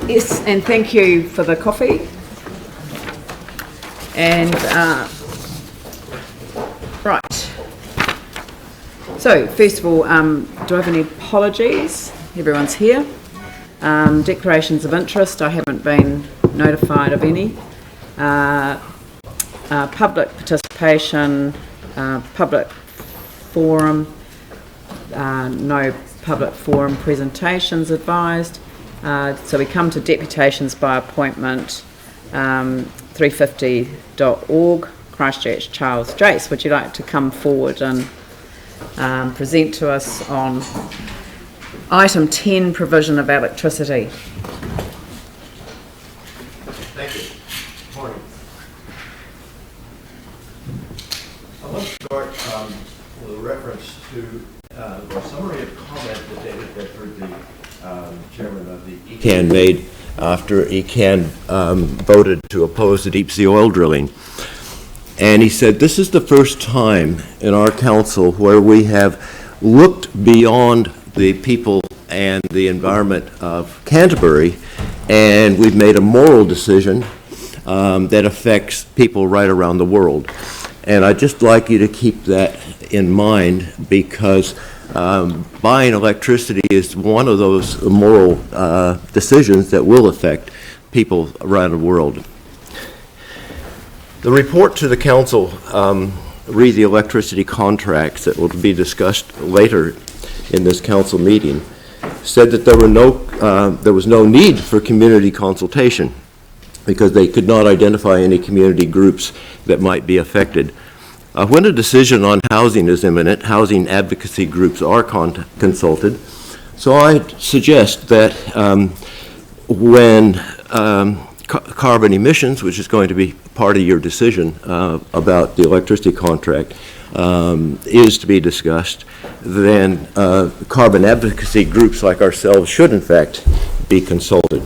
Yes, and thank you for the coffee. And right. So first of all, do I have any apologies? Everyone's here. Declarations of interest. I haven't been notified of any. Public participation. Public forum. No public forum presentations advised. So we come to deputations by appointment, 350.org, Christchurch. Charles Jace, would you like to come forward and present to us on item 10, provision of electricity? Thank you. Morning. I want to start with a reference to the summary of comment that David Bedford, the chairman of the ECAN, made after ECAN voted to oppose the deep sea oil drilling. And he said, this is the first time in our council where we have looked beyond the people and the environment of Canterbury, and we've made a moral decision that affects people right around the world. And I'd just like you to keep that in mind, because buying electricity is one of those moral decisions that will affect people around the world. The report to the council, read the electricity contracts that will be discussed later in this council meeting, said that there was no need for community consultation because they could not identify any community groups that might be affected. When a decision on housing is imminent, housing advocacy groups are consulted. So I suggest that when carbon emissions, which is going to be part of your decision about the electricity contract, is to be discussed, then carbon advocacy groups like ourselves should in fact be consulted.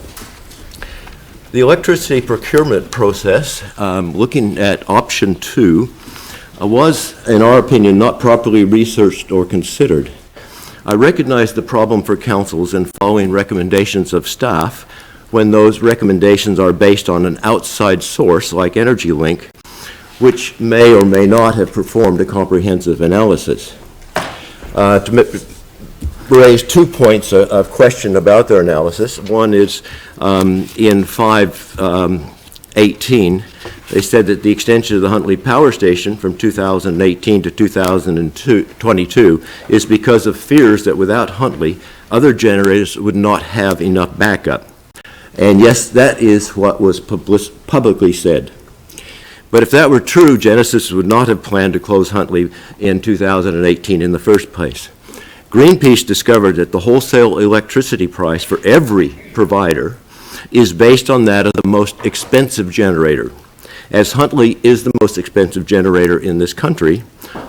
The electricity procurement process, looking at option 2, was, in our opinion, not properly researched or considered. I recognize the problem for councils in following recommendations of staff when those recommendations are based on an outside source like EnergyLink, which may or may not have performed a comprehensive analysis. To raise 2 points of question about their analysis. One is in 518, they said that the extension of the Huntley Power Station from 2018 to 2022 is because of fears that without Huntley, other generators would not have enough backup. And yes, that is what was publicly said. But if that were true, Genesis would not have planned to close Huntley in 2018 in the first place. Greenpeace discovered that the wholesale electricity price for every provider is based on that of the most expensive generator. As Huntley is the most expensive generator in this country,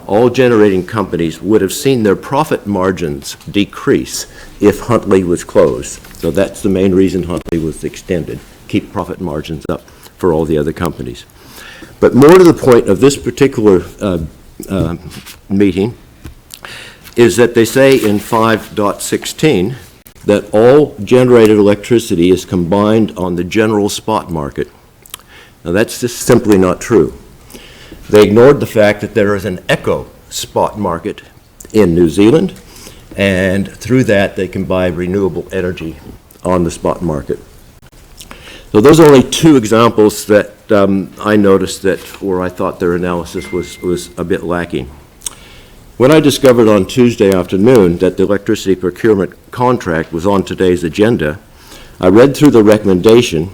all generating companies would have seen their profit margins decrease if Huntley was closed. So that's the main reason Huntley was extended, keep profit margins up for all the other companies. But more to the point of this particular meeting is that they say in 5.16 that all generated electricity is combined on the general spot market. Now that's just simply not true. They ignored the fact that there is an eco spot market in New Zealand, and through that they can buy renewable energy on the spot market. So those are only 2 examples that I noticed that where I thought their analysis was a bit lacking. When I discovered on Tuesday afternoon that the electricity procurement contract was on today's agenda, I read through the recommendation,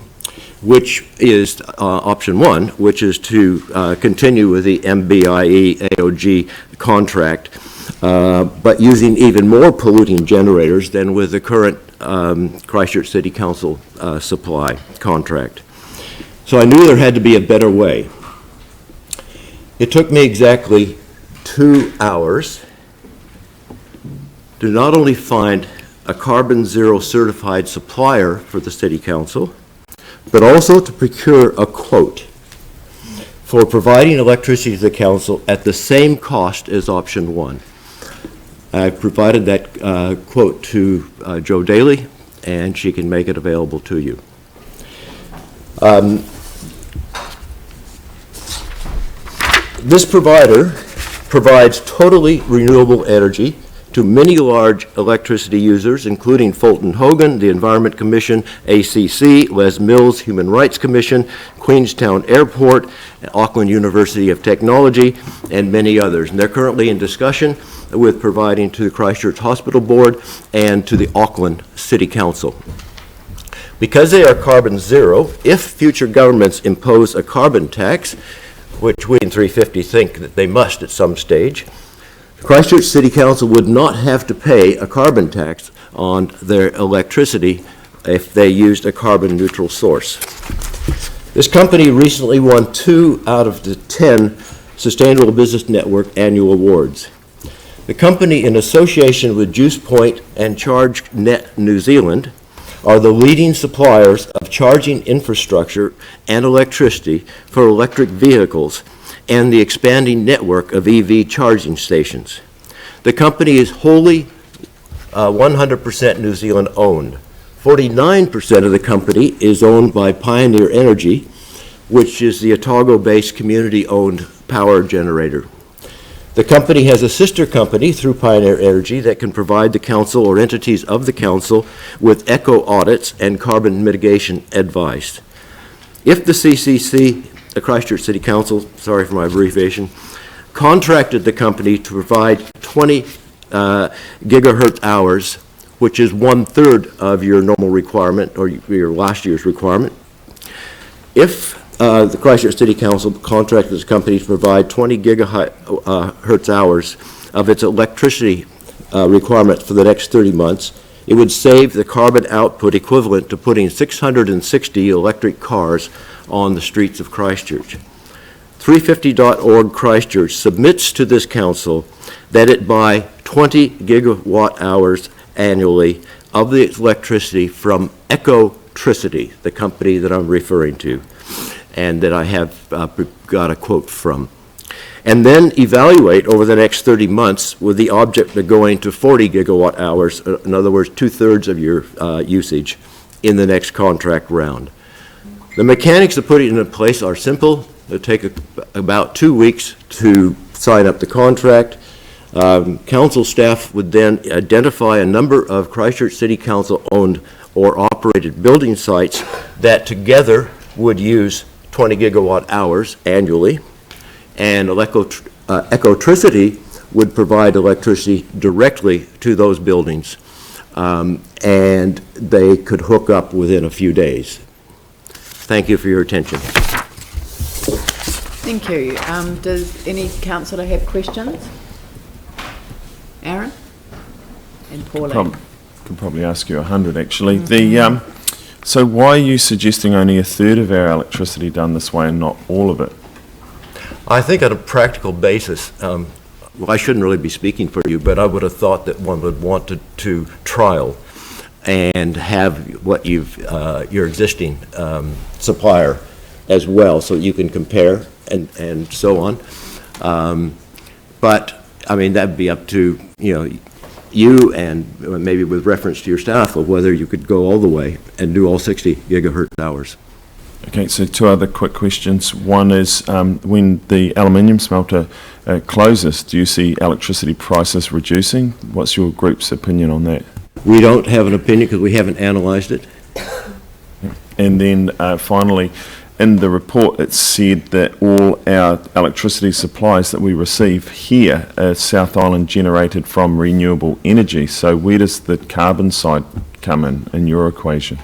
which is option 1, which is to continue with the MBIE AOG contract, but using even more polluting generators than with the current Christchurch City Council supply contract. So I knew there had to be a better way. It took me exactly 2 hours to not only find a carbon zero certified supplier for the City Council, but also to procure a quote for providing electricity to the council at the same cost as option 1. I provided that quote to Joe Daly and she can make it available to you. This provider provides totally renewable energy to many large electricity users, including Fulton Hogan, the Environment Commission, ACC, Les Mills Human Rights Commission, Queenstown Airport, Auckland University of Technology, and many others. And they're currently in discussion with providing to the Christchurch Hospital Board and to the Auckland City Council. Because they are carbon zero, if future governments impose a carbon tax, which we in 350 think that they must at some stage, Christchurch City Council would not have to pay a carbon tax on their electricity if they used a carbon neutral source. This company recently won 2 out of the 10 Sustainable Business Network annual awards. The company, in association with Juice Point and ChargeNet New Zealand, are the leading suppliers of charging infrastructure and electricity for electric vehicles and the expanding network of EV charging stations. The company is wholly 100% New Zealand owned. 49% of the company is owned by Pioneer Energy, which is the Otago-based community-owned power generator. The company has a sister company through Pioneer Energy that can provide the council or entities of the council with eco audits and carbon mitigation advice. If the CCC, the Christchurch City Council, sorry for my abbreviation, contracted the company to provide 20 gigahertz hours, which is 1/3 of your normal requirement or your last year's requirement. If the Christchurch City Council contracted this company to provide 20 gigahertz hours of its electricity requirements for the next 30 months, it would save the carbon output equivalent to putting 660 electric cars on the streets of Christchurch. 350.org Christchurch submits to this council that it buy 20 gigawatt hours annually of the electricity from Ecotricity, the company that I'm referring to, and that I have got a quote from, and then evaluate over the next 30 months with the object of going to 40 gigawatt hours, in other words, 2/3 of your usage in the next contract round. The mechanics of putting it in place are simple. It'll take about 2 weeks to sign up the contract. Council staff would then identify a number of Christchurch City Council owned or operated building sites that together would use 20 gigawatt hours annually, and Ecotricity would provide electricity directly to those buildings, and they could hook up within a few days. Thank you for your attention. Thank you. Does any councillor have questions? Aaron? And Pauline? Could probably ask you 100 actually. So why are you suggesting only 1/3 of our electricity done this way and not all of it? I think on a practical basis, well, I shouldn't really be speaking for you, but I would have thought that one would want to trial and have what your existing supplier as well, so you can compare and so on. But I mean, that'd be up to you and maybe with reference to your staff of whether you could go all the way and do all 60 gigahertz hours. Okay, so 2 other quick questions. One is, when the aluminium smelter closes, do you see electricity prices reducing? What's your group's opinion on that? We don't have an opinion because we haven't analyzed it. And then finally, in the report it said that all our electricity supplies that we receive here are South Island generated from renewable energy. So where does the carbon side come in your equation?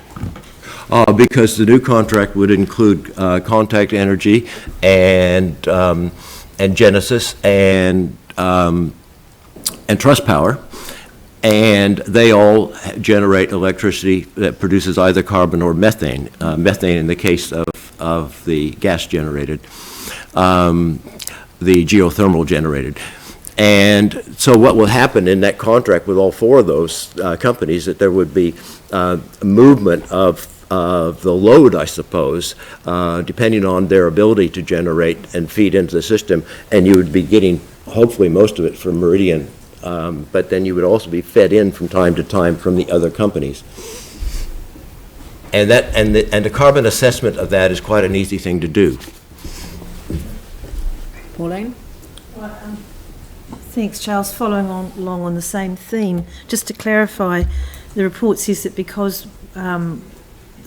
Because the new contract would include Contact Energy and Genesis and Trust Power, and they all generate electricity that produces either carbon or methane. Methane in the case of the gas generated, the geothermal generated. And so what will happen in that contract with all 4 of those companies, that there would be movement of the load, I suppose, depending on their ability to generate and feed into the system, and you would be getting hopefully most of it from Meridian, but then you would also be fed in from time to time from the other companies. And the carbon assessment of that is quite an easy thing to do. Pauline? Thanks, Charles. Following along on the same theme, just to clarify, the report says that because the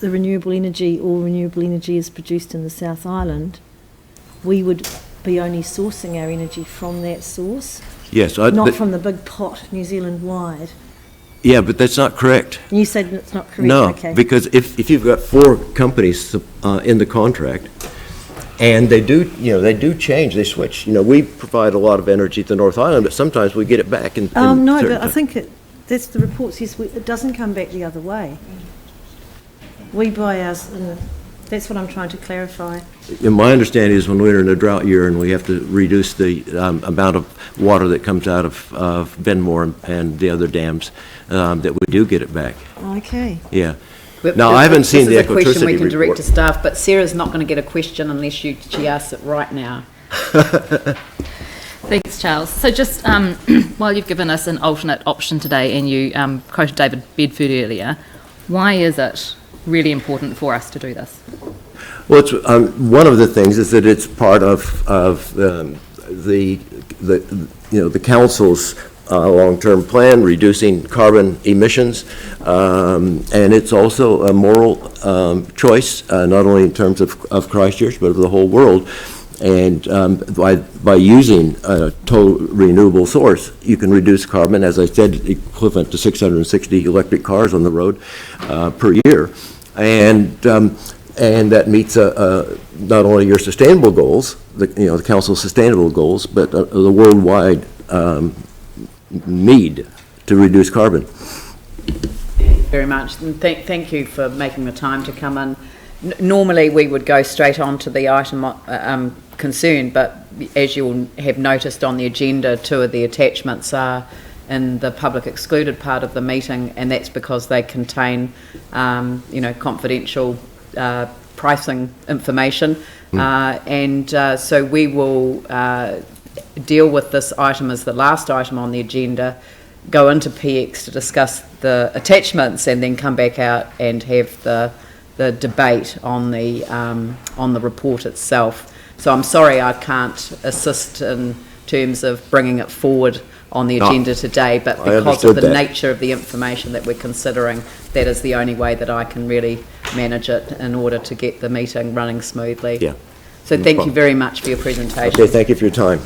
renewable energy, all renewable energy is produced in the South Island, we would be only sourcing our energy from that source, Yes. not from the big pot New Zealand-wide. Yeah, but that's not correct. And you said it's not correct? No, Okay. because if you've got 4 companies in the contract, and they do change, they switch. We provide a lot of energy to the North Island, but sometimes we get it back in No, certain but I times. think that's the report says it doesn't come back the other way. We buy ours, that's what I'm trying to clarify. And my understanding is when we're in a drought year and we have to reduce the amount of water that comes out of Benmore and the other dams, that we do get it back. Okay. Yeah. Now, I haven't seen the This is a question we electricity can direct report. to staff, but Sarah's not going to get a question unless she asks it right now. Thanks, Charles. So just while you've given us an alternate option today and you quoted David Bedford earlier, why is it really important for us to do this? Well, it's, one of the things is that it's part of the council's long-term plan, reducing carbon emissions, and it's also a moral choice, not only in terms of Christchurch, but of the whole world. And by using a total renewable source, you can reduce carbon, as I said, equivalent to 660 electric cars on the road per year. And that meets not only your sustainable goals, the council's sustainable goals, but the worldwide need to reduce carbon. Very much. And thank you for making the time to come in. Normally we would go straight on to the item concerned, but as you'll have noticed on the agenda, 2 of the attachments are in the public excluded part of the meeting, and that's because they contain confidential pricing information, so we will deal with this item as the last item on the agenda, go into PX to discuss the attachments, and then come back out and have the debate on the report itself. So I'm sorry I can't assist in terms of bringing it forward on the agenda today, but because of the nature of the information that we're considering, that is the only way that I can really manage it in order to get the meeting running smoothly. Yeah. So thank you very much for your presentation. Okay, thank you for your time.